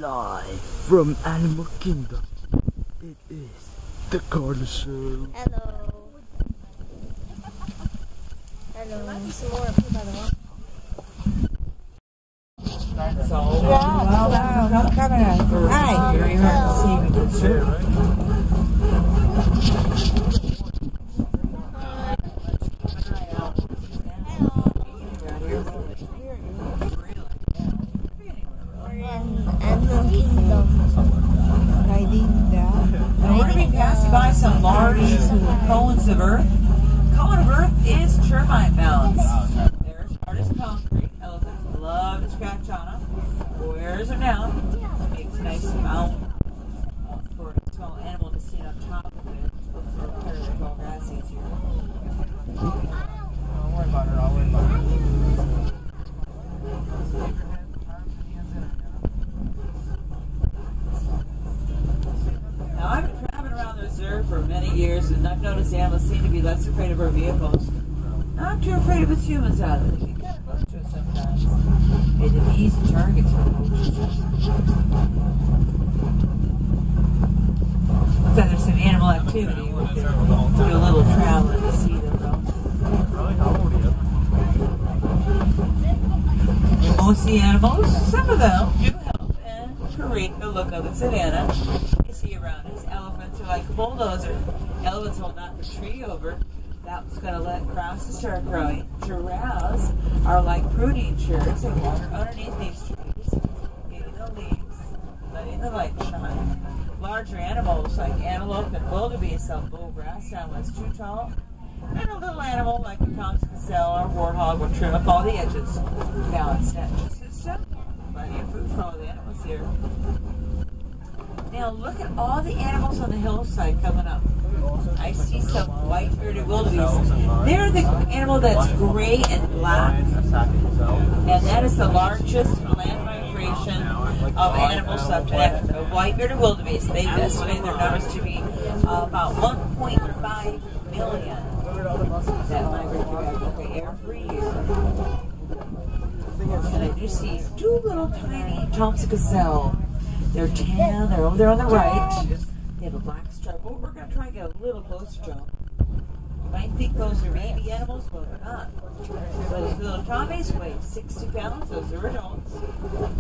Live from Animal Kingdom, it is the Carla Show. Hello. Hello. There might be some more up here by the water. Hi. Very hard to see with the shirt. We're going to be passing by some large cones of earth. Cone of earth is termite mounds. They're as hard as concrete. Elephants love to scratch on them. Wears them down. Makes a nice mound for a small animal to stand on top of it. For a pair of tall grass easier. Don't worry about her. I'll worry about her. Now, I've been traveling around the reserve for many years, and I've noticed animals seem to be less afraid of our vehicles. Not too afraid of us humans either. They get kind of close to us sometimes. They'd be easy targets for poachers. Looks like there's some animal activity with them. Do a little traveling to see them, though. Most of the animals, some of them do help and create the look of the savannah. You see around us, elephants are like a bulldozer. Elephants will knock the tree over. That's going to let grasses start growing. Giraffes are like pruning shears. They water underneath these trees, getting the leaves, letting the light shine. Larger animals like antelope and wildebeest will mow grass down when it's too tall. And a little animal like a Tom's gazelle or warthog will trim up all the edges. Balanced natural system. Plenty of food for all the animals here. Now look at all the animals on the hillside coming up. I see some white-bearded wildebeest. They're the animal that's gray and black, and that is the largest land migration of animals up to Africa. White-bearded wildebeest, they've estimated their numbers to be about 1.5 million that migrate through Africa every year. And I do see two little tiny Tom's gazelle. They're tan, they're over there on the right. They have a black stripe. Oh, we're going to try and get a little closer to them. You might think those are baby animals, but they're not. Those little Tommies weigh 60 pounds. Those are adults.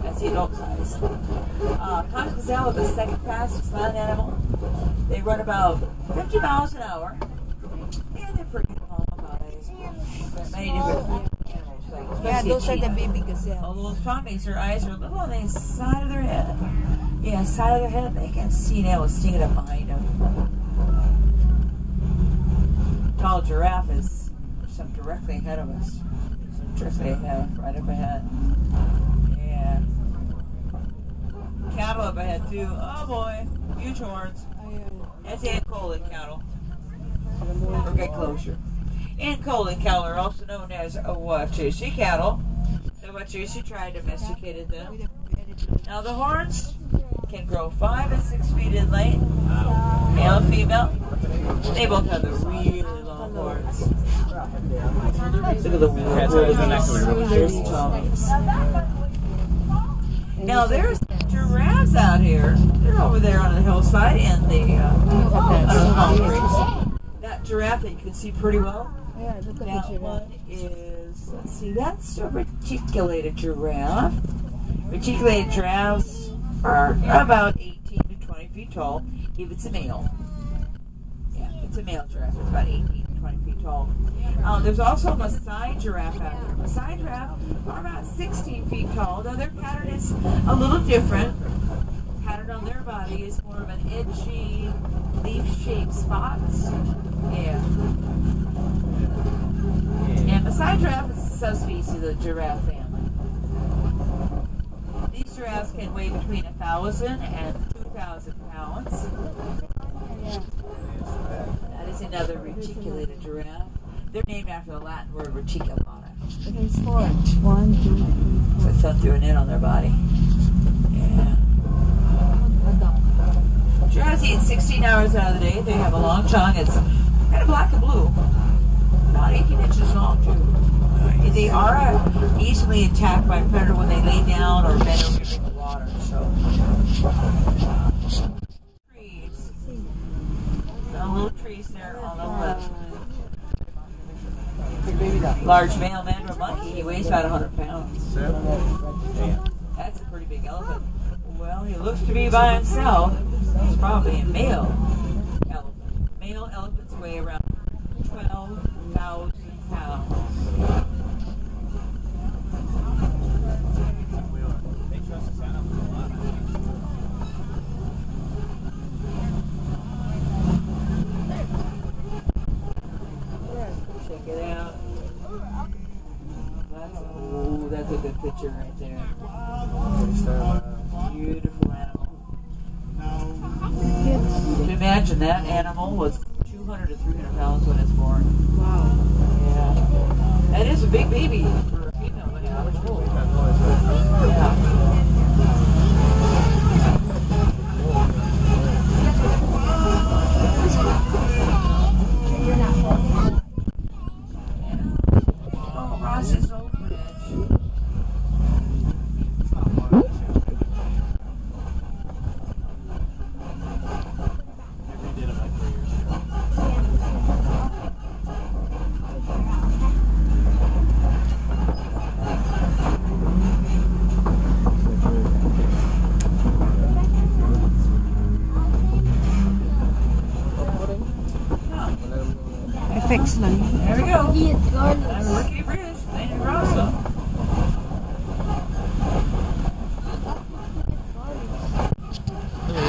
That's the adult size. Tom's gazelle is the second fastest land animal. They run about 50 miles an hour. And they're pretty calm about it. There are many different animals. Like Those are the baby gazelles. All those Tommies, their eyes are little on the side of their head. Yeah, side of their head, they can see an animal sneaking up behind them. Tall giraffe is directly ahead of us. Directly ahead, right up ahead. Yeah. Cattle up ahead too. Oh boy, huge horns. That's Angolan cattle. Or get closer. Angolan cattle are also known as Wachisi cattle. The Wachisi tribe domesticated them. Now the horns can grow 5 to 6 feet in length, male and female. They both have the really long horns. Look at the wildebeest. Now there's giraffes out here. They're over there on the hillside and the concrete. That giraffe that you can see pretty well. Yeah, look at That one is, let's see, that's a reticulated giraffe. Reticulated giraffes are about 18 to 20 feet tall if it's a male. Yeah, if it's a male giraffe, it's about 18 to 20 feet tall. There's also a Maasai giraffe out there. Maasai giraffe are about 16 feet tall, though their pattern is a little different. The pattern on their body is more of an edgy, leaf-shaped spots. Yeah. And Maasai giraffe is a subspecies of the giraffe family. These giraffes can weigh between 1,000 and 2,000 pounds. That is another reticulated giraffe. They're named after the Latin word reticulata. It's 4. 1, 2, 3. So it's up through an N on their body. Yeah. Giraffes eat 16 hours out of the day. They have a long tongue. It's kind of black and blue. About 18 inches long, too. They are easily attacked by a predator when they lay down or bend over to drink the water. So large male mandarin monkey. He weighs about 100 pounds. That's a pretty big elephant. Well, he looks to be by himself. He's probably a male elephant. Male elephants weigh around 12,000 pounds. Check it out. That's a good picture right there. Beautiful animal. You can imagine that animal was 200 to 300 pounds when it's born. Wow. Yeah. That is a big baby for a female to have. Yeah. Oh, Ross is so rich. Fix lang. There we go. I'm a rickety bridge. Thank you, Rosa.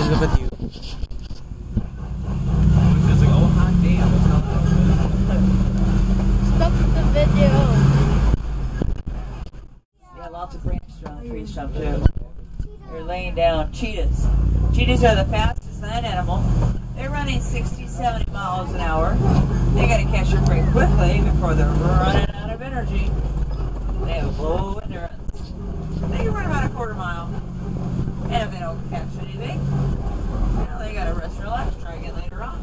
Look at you. It's like, oh, hot damn. Stop the video. Yeah, lots of branches around the tree stump too. They're laying down cheetahs. Cheetahs are the fastest land animal. They're running 60, 70 miles an hour. They got to catch their prey quickly before they're running out of energy. They have low endurance. They can run about a quarter mile. And if they don't catch anything, well, they got to rest and relax, try again later on.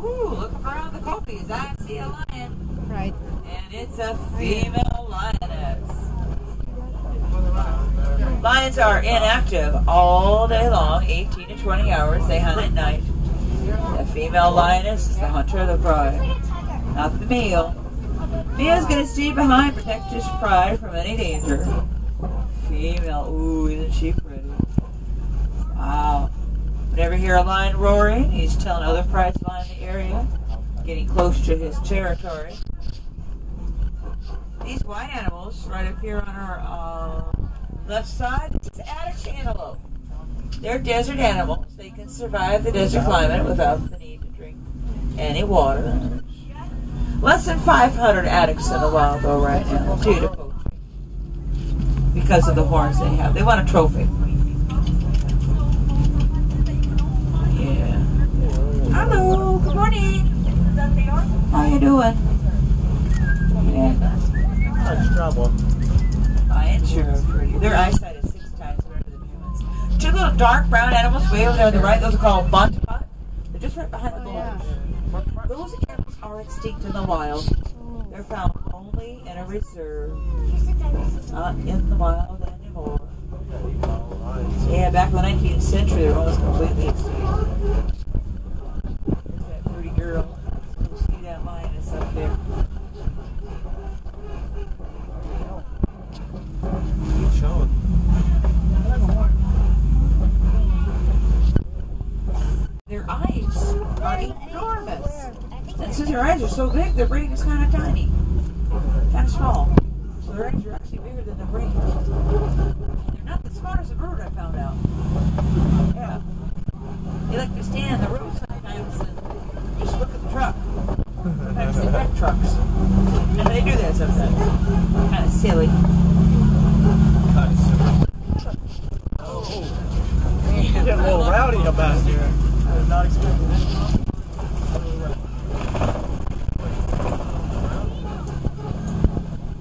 Ooh, looking around the copies, I see a lion. Right. And it's a female lioness. Lions are inactive all day long, 18 to 20 hours. They hunt at night. The female lioness is the hunter of the pride, not the male. Male's going to stay behind, protect his pride from any danger. Female, ooh, isn't she pretty? Wow. Whenever you hear a lion roaring, he's telling other prides to lie in the area, getting close to his territory. These white animals right up here on our left side, this is Addis antelope. They're desert animals. They can survive the desert climate without the need to drink any water. Less than 500 addicts in the wild though right now due to poaching because of the horns they have. They want a trophy. Yeah. Hello. Good morning. How you doing? Yeah. Much trouble. Lions sure are pretty. Their eyesight is 6 times better than humans. 2 little dark brown animals way over there on the right. Those are called bontapat. They're just right behind the boulders. Those animals are extinct in the wild. They're found only in a reserve. Not in the wild anymore. Yeah, back in the 19th century, they were almost completely extinct. There's that pretty girl. You'll see that lioness up there. Keep showing. Their eyes are enormous. And since their eyes are so big, their brain is kind of tiny. Kind of small. So their eyes are actually bigger than their brain. They're not the smartest bird, I found out. Yeah. They like to stand in the road sometimes and just look at the truck. Sometimes they wreck trucks. And they do that sometimes. Kind of silly. Oh. Man, getting a little rowdy about here. I was not expecting it.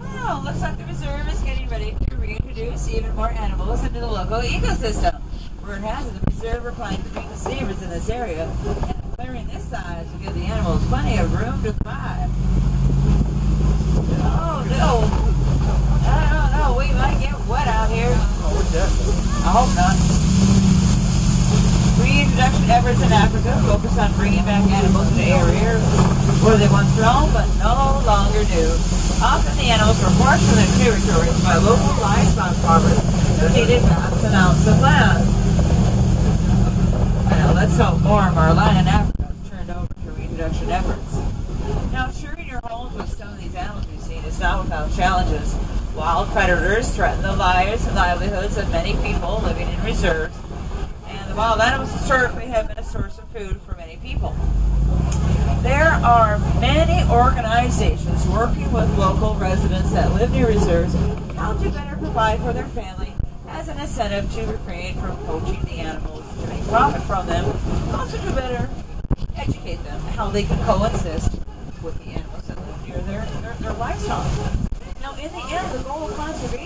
Well, looks like the reserve is getting ready to reintroduce even more animals into the local ecosystem. Word has it the reserve are planning to bring the savers in this area and clearing this size to give the animals plenty of room to thrive. Oh no! I don't know, we might get wet out here. Oh, we're definitely. I hope not. reintroduction efforts in Africa focus on bringing back animals to the area where they once roamed but no longer do. Often the animals were forced from their territories by local livestock farmers who needed vast amounts of land. Now, let's hope more of our land in Africa is turned over to reintroduction efforts. Now, sharing your homes with some of these animals we've seen is not without challenges. Wild predators threaten the lives and livelihoods of many people living in reserves, and the wild animals historically have been a source of food for many people. There are many organizations working with local residents that live near reserves how to better provide for their family as an incentive to refrain from poaching the animals to make profit from them, also to better educate them how they can coexist with the animals that live near their livestock. Now, in the end, the goal of conservation